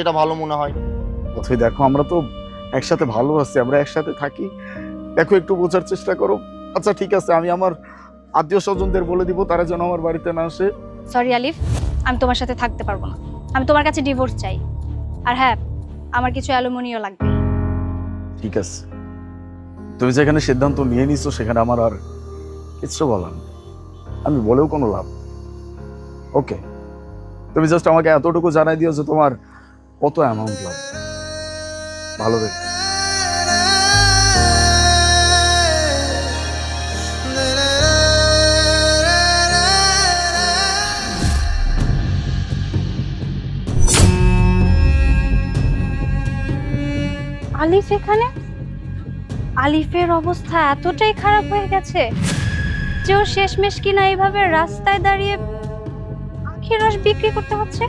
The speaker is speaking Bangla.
যেটা ভালো মনে হয়। অথই দেখো, আমরা তো একসাথে ভালো আছি, আমরা একসাথে থাকি। দেখো, একটু বোঝার চেষ্টা করো। আচ্ছা ঠিক আছে, আমি আমার আত্মীয় স্বজনদের বলে দিব তারা যেন আমার বাড়িতে না আসে। সরি আলিফ, আমি তোমার সাথে থাকতে পারবো না। আমি তোমার কাছে ডিভোর্স চাই। আর হ্যাঁ, আমার কিছু অ্যালুমিনিয়াম লাগবে। ঠিক আছে, তুমি যেখানে সিদ্ধান্ত নিয়ে নিছো সেখানে আমার আর কিছু বলার নেই। আমি বলেও কোনো লাভ। ওকে, তুমি জাস্ট আমাকে এতটুকু জানাই দিও যে তোমার কত অ্যামাউন্ট লাগবে। ভালো দেখে। আলিফ এখানে? আলিফের অবস্থা এতটাই খারাপ হয়ে গেছে যে ও শেষমেশ কিনা এইভাবে রাস্তায় দাঁড়িয়ে আখের রস বিক্রি করতে হচ্ছে।